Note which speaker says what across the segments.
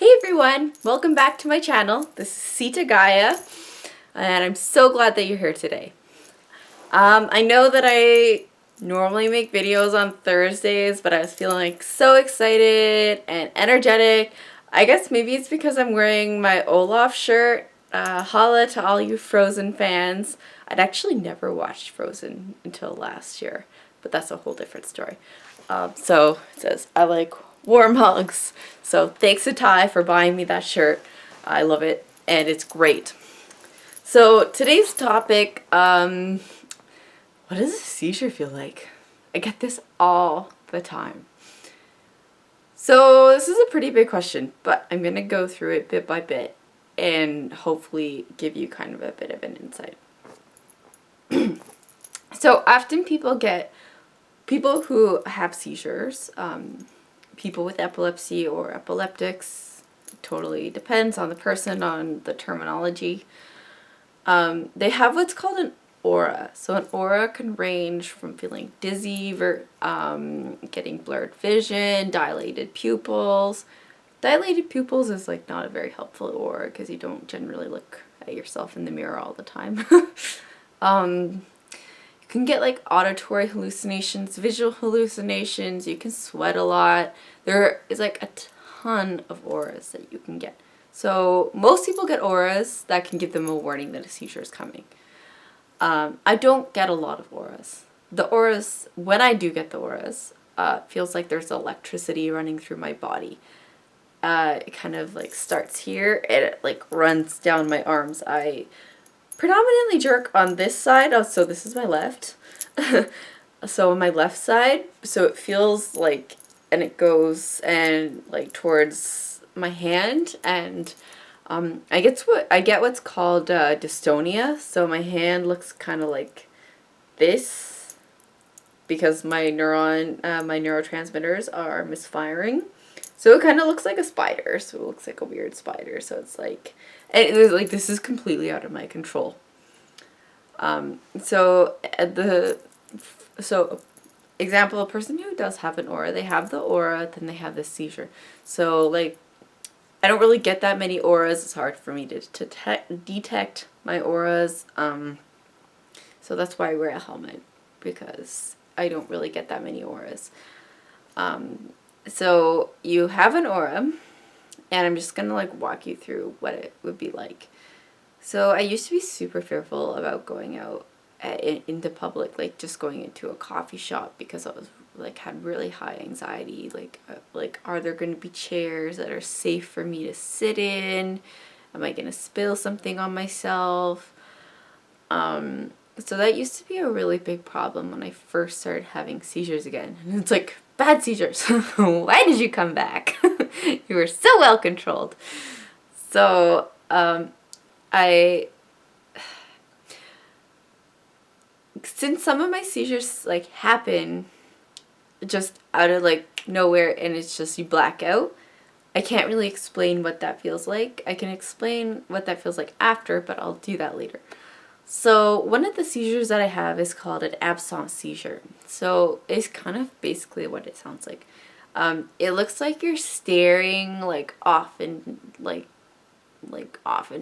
Speaker 1: Hey everyone, welcome back to my channel. This is Sita Gaia, and I'm so glad that you're here today. I know that I normally make videos on Thursdays, but I was feeling like so excited and energetic. I guess maybe it's because I'm wearing my Olaf shirt. Holla to all you Frozen fans. I'd actually never watched Frozen until last year, but that's a whole different story. So it says, I like warm hugs. So thanks to Ty for buying me that shirt. I love it, and it's great. So today's topic, what does a seizure feel like? I get this all the time. So this is a pretty big question, but I'm going to go through it bit by bit and hopefully give you kind of a bit of an insight. So often people who have seizures, people with epilepsy or epileptics, totally depends on the person, on the terminology. They have what's called an aura. So an aura can range from feeling dizzy, getting blurred vision, dilated pupils. Dilated pupils is like not a very helpful aura because you don't generally look at yourself in the mirror all the time. You can get like auditory hallucinations, visual hallucinations, you can sweat a lot. There is like a ton of auras that you can get. So most people get auras that can give them a warning that a seizure is coming. I don't get a lot of auras. The auras, when I do get the auras, it feels like there's electricity running through my body. It kind of like starts here and it like runs down my arms. I predominantly jerk on this side. Oh, so this is my left. So on my left side, so it feels like, and it goes and like towards my hand, and I get what's called dystonia. So my hand looks kind of like this because my neurotransmitters are misfiring. So it kind of looks like a spider. So it looks like a weird spider. So it's like, and it was like, this is completely out of my control. So example, a person who does have an aura, they have the aura, then they have the seizure. So like, I don't really get that many auras. It's hard for me to detect my auras. So that's why I wear a helmet, because I don't really get that many auras. So you have an aura, and I'm just gonna like walk you through what it would be like. So I used to be super fearful about going out into public, like just going into a coffee shop, because I was like had really high anxiety. Like are there going to be chairs that are safe for me to sit in? Am I going to spill something on myself? So that used to be a really big problem when I first started having seizures again. And it's like, bad seizures. Why did you come back? You were so well controlled. So since some of my seizures like happen just out of like nowhere and it's just you black out, I can't really explain what that feels like. I can explain what that feels like after, but I'll do that later. So one of the seizures that I have is called an absence seizure. So it's kind of basically what it sounds like. It looks like you're staring like off into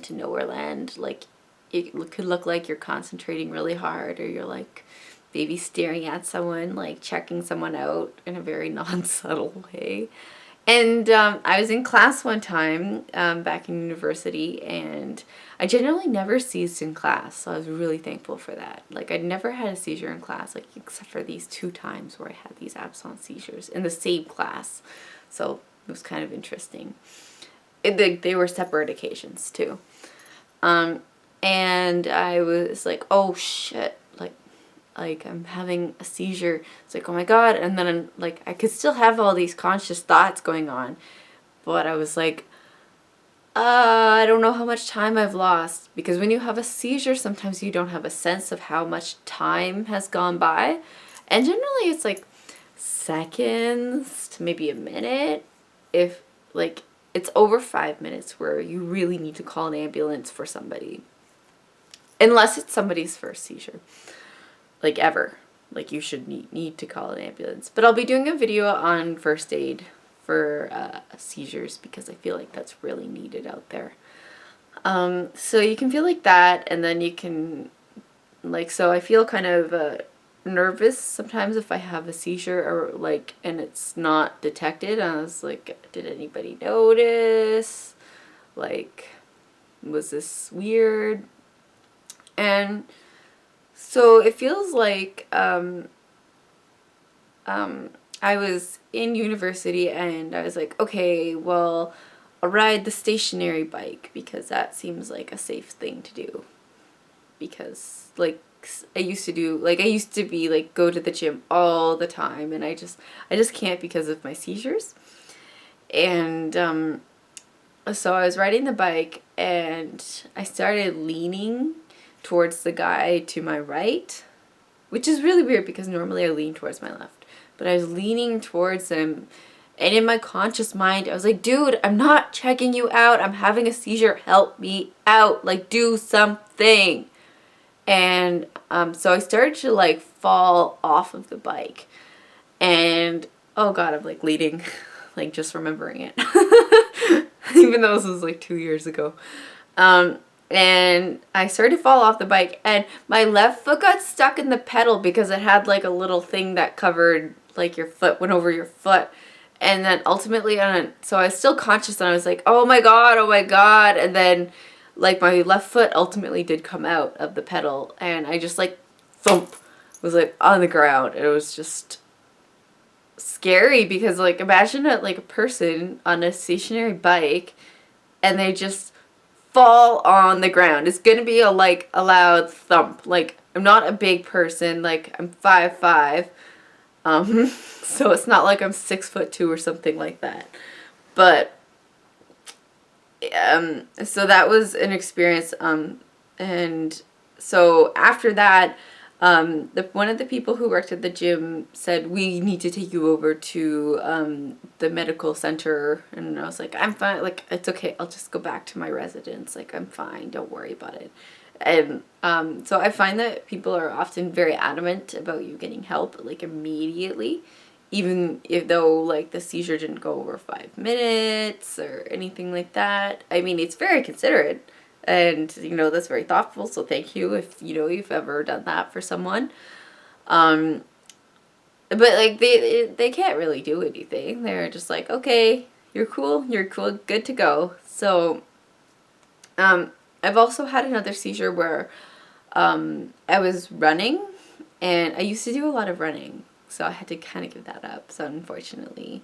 Speaker 1: nowhere land. Like it could look like you're concentrating really hard, or you're like maybe staring at someone, like checking someone out in a very non-subtle way. And I was in class one time back in university, and I generally never seized in class, so I was really thankful for that. Like, I never had a seizure in class, like, except for these 2 times where I had these absence seizures in the same class. So it was kind of interesting. They were separate occasions, too. And I was like, oh, shit, like I'm having a seizure. It's like, oh my god. And then I'm like, I could still have all these conscious thoughts going on, but I was like, I don't know how much time I've lost, because when you have a seizure, sometimes you don't have a sense of how much time has gone by, and generally it's like seconds to maybe a minute. If like it's over 5 minutes where you really need to call an ambulance for somebody, unless it's somebody's first seizure. Like ever. Like you should need to call an ambulance. But I'll be doing a video on first aid for seizures, because I feel like that's really needed out there. So you can feel like that, and then you can, like, so I feel kind of nervous sometimes if I have a seizure, or like, and it's not detected. I was like, did anybody notice? Like, was this weird? And so it feels like I was in university, and I was like, okay, well, I'll ride the stationary bike because that seems like a safe thing to do. Because like I used to be like go to the gym all the time, and I just can't because of my seizures. And so I was riding the bike, and I started leaning towards the guy to my right, which is really weird because normally I lean towards my left. But I was leaning towards him, and in my conscious mind, I was like, dude, I'm not checking you out. I'm having a seizure. Help me out. Like, do something. And so I started to like fall off of the bike. And oh God, I'm like leading, like just remembering it. Even though this was like 2 years ago. And I started to fall off the bike, and my left foot got stuck in the pedal because it had like a little thing that covered, like, your foot went over your foot. And then ultimately, so I was still conscious, and I was like, oh my God. And then like my left foot ultimately did come out of the pedal, and I just like thump was like on the ground. It was just scary because, like, imagine like a person on a stationary bike and they just fall on the ground. It's gonna be a loud thump. Like, I'm not a big person, like I'm 5'5", so it's not like I'm 6'2" or something like that. But so that was an experience, and so after that, one of the people who worked at the gym said, we need to take you over to the medical center. And I was like, I'm fine, like, it's okay, I'll just go back to my residence, like, I'm fine, don't worry about it. And so I find that people are often very adamant about you getting help, like, immediately, even if though, like, the seizure didn't go over 5 minutes or anything like that. I mean, it's very considerate. And, you know, that's very thoughtful, so thank you if, you know, you've ever done that for someone. But, like, they can't really do anything. They're just like, okay, you're cool, good to go. So, I've also had another seizure where I was running, and I used to do a lot of running, so I had to kind of give that up, so unfortunately.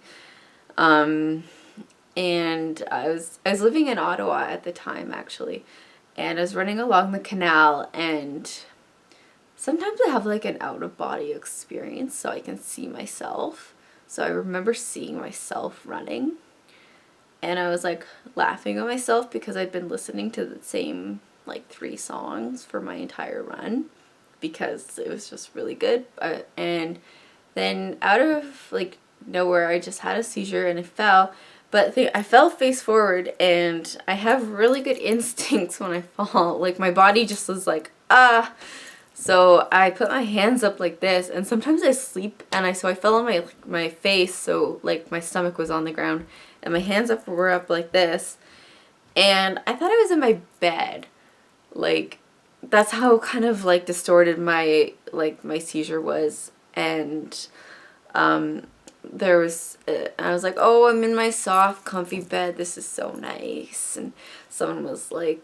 Speaker 1: And I was living in Ottawa at the time, actually, and I was running along the canal, and sometimes I have like an out-of-body experience, so I can see myself. So I remember seeing myself running, and I was like laughing at myself because I'd been listening to the same like 3 songs for my entire run because it was just really good. And then out of like nowhere, I just had a seizure and I fell. But I fell face forward, and I have really good instincts when I fall. Like, my body just was like, ah. So I put my hands up like this, and sometimes I sleep, and so I fell on my face, so like my stomach was on the ground, and my hands were up like this, and I thought I was in my bed. Like, that's how kind of like distorted my seizure was. And there was, I was like, oh, I'm in my soft, comfy bed. This is so nice. And someone was like,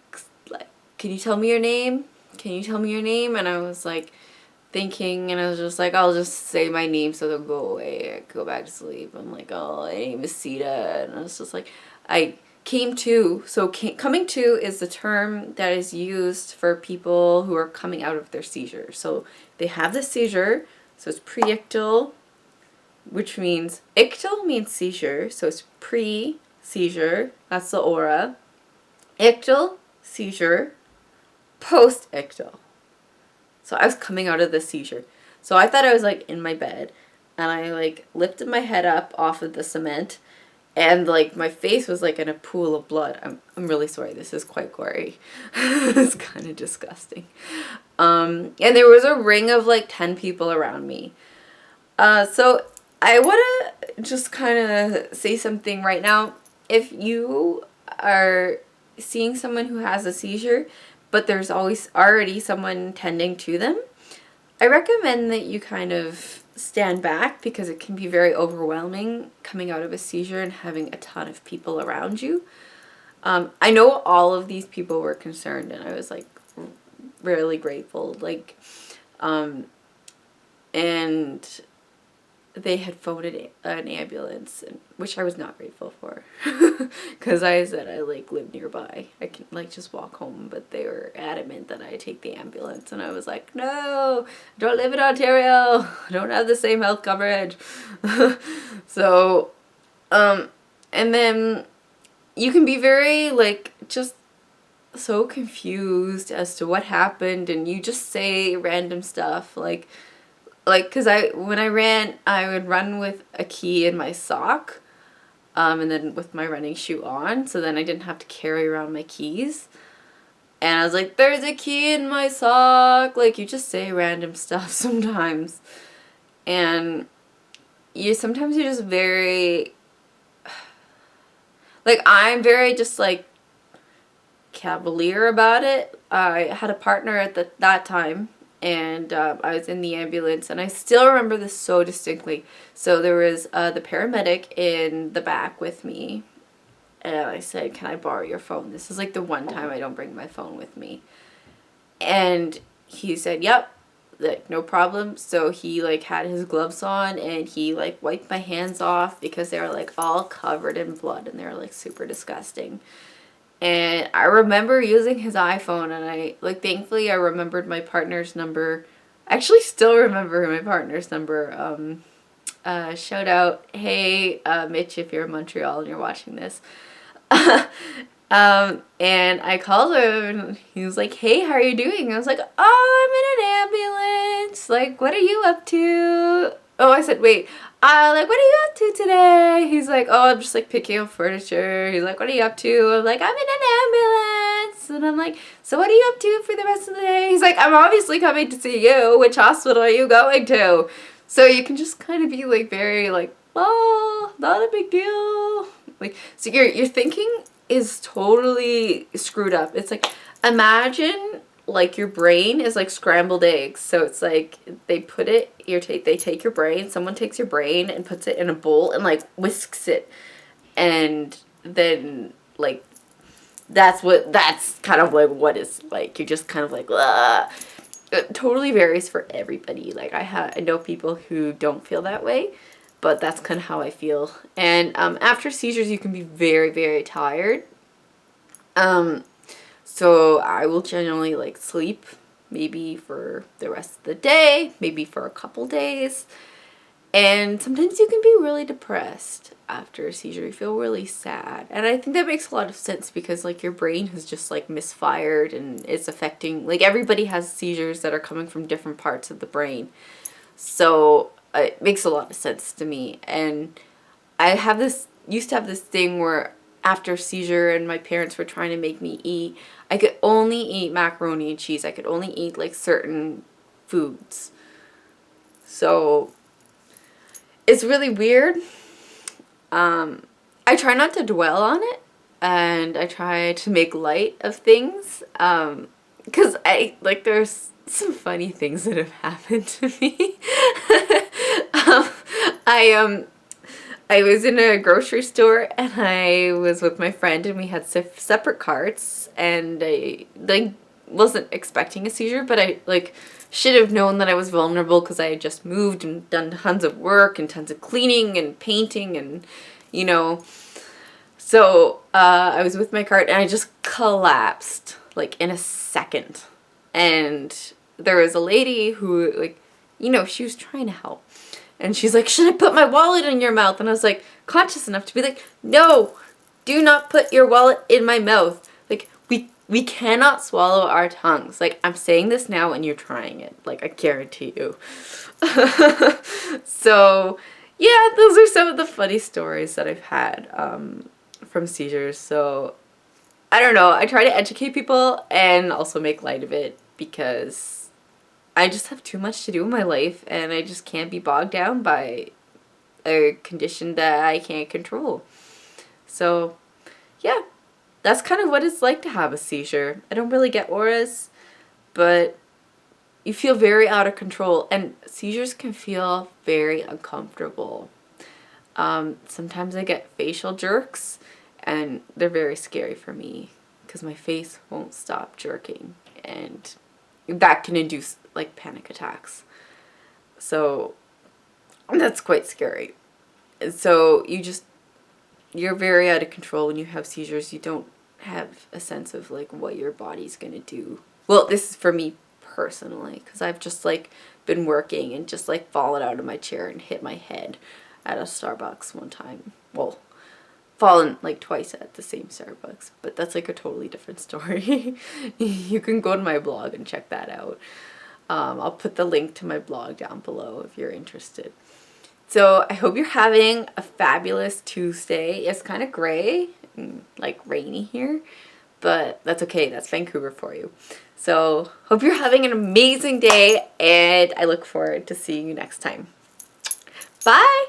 Speaker 1: can you tell me your name? Can you tell me your name? And I was like thinking, and I was just like, I'll just say my name so they'll go away. I go back to sleep. I'm like, oh, my name is Sita. And I was just like, I came to. So coming to is the term that is used for people who are coming out of their seizure. So they have the seizure, so it's pre-ictal, which means, ictal means seizure, so it's pre-seizure, that's the aura. Ictal, seizure, post-ictal. So I was coming out of the seizure. So I thought I was like in my bed, and I like lifted my head up off of the cement, and like my face was like in a pool of blood. I'm really sorry, this is quite gory. It's kind of disgusting. And there was a ring of like 10 people around me. So I want to just kind of say something right now. If you are seeing someone who has a seizure, but there's always already someone tending to them, I recommend that you kind of stand back because it can be very overwhelming coming out of a seizure and having a ton of people around you. I know all of these people were concerned, and I was like really grateful. Like, and they had phoned an ambulance, which I was not grateful for, because I said I like live nearby. I can like just walk home, but they were adamant that I take the ambulance, and I was like, no, I don't live in Ontario. I don't have the same health coverage. So, and then you can be very like just so confused as to what happened, and you just say random stuff like, because when I ran, I would run with a key in my sock, and then with my running shoe on, so then I didn't have to carry around my keys. And I was like, there's a key in my sock. Like, you just say random stuff sometimes. And sometimes you're just very, like, I'm very just, like, cavalier about it. I had a partner at that time, and I was in the ambulance, and I still remember this so distinctly. So there was the paramedic in the back with me, and I said, can I borrow your phone? This is like the one time I don't bring my phone with me. And he said, yep, like no problem. So he like had his gloves on, and he like wiped my hands off because they were like all covered in blood, and they were like super disgusting. And I remember using his iPhone, and I, like, thankfully I remembered my partner's number. I actually still remember my partner's number. Shout out, hey, Mitch, if you're in Montreal and you're watching this. And I called him, and he was like, hey, how are you doing? And I was like, oh, I'm in an ambulance. Like, what are you up to? Oh, I said, wait, like, what are you up to today? He's like, oh, I'm just, like, picking up furniture. He's like, what are you up to? I'm like, I'm in an ambulance. And I'm like, so what are you up to for the rest of the day? He's like, I'm obviously coming to see you. Which hospital are you going to? So you can just kind of be, like, very, like, oh, not a big deal. Like, so your thinking is totally screwed up. It's like, imagine like your brain is like scrambled eggs. So it's like they put it, they take your brain, someone takes your brain and puts it in a bowl and like whisks it, and then like that's kind of like what it's like. You're just kind of like, ugh. It totally varies for everybody. Like I know people who don't feel that way, but that's kind of how I feel. And after seizures, you can be very, very tired. So I will generally like sleep maybe for the rest of the day, maybe for a couple days. And sometimes you can be really depressed after a seizure. You feel really sad. And I think that makes a lot of sense because like your brain has just like misfired, and it's affecting, like everybody has seizures that are coming from different parts of the brain. So it makes a lot of sense to me. And I used to have this thing where after seizure and my parents were trying to make me eat, I could only eat macaroni and cheese. I could only eat like certain foods. So it's really weird. I try not to dwell on it, and I try to make light of things. Because there's some funny things that have happened to me. I was in a grocery store, and I was with my friend, and we had separate carts, and I like wasn't expecting a seizure, but I like should have known that I was vulnerable because I had just moved and done tons of work and tons of cleaning and painting, and you know. So I was with my cart, and I just collapsed like in a second. And there was a lady who like, she was trying to help. And she's like, should I put my wallet in your mouth? And I was like, conscious enough to be like, no, do not put your wallet in my mouth. Like, we cannot swallow our tongues. Like, I'm saying this now and you're trying it. Like, I guarantee you. So, yeah, those are some of the funny stories that I've had from seizures. So, I don't know. I try to educate people and also make light of it because I just have too much to do in my life, and I just can't be bogged down by a condition that I can't control. So yeah, that's kind of what it's like to have a seizure. I don't really get auras, but you feel very out of control, and seizures can feel very uncomfortable. Sometimes I get facial jerks, and they're very scary for me because my face won't stop jerking, and that can induce like panic attacks. So that's quite scary. So you're very out of control when you have seizures. You don't have a sense of like what your body's gonna do. Well, this is for me personally, because I've just like been working and just like fallen out of my chair and hit my head at a Starbucks one time. Well, fallen like twice at the same Starbucks, but that's like a totally different story. You can go to my blog and check that out. I'll put the link to my blog down below if you're interested. So I hope you're having a fabulous Tuesday. It's kind of gray and like rainy here, but that's okay. That's Vancouver for you. So hope you're having an amazing day, and I look forward to seeing you next time. Bye!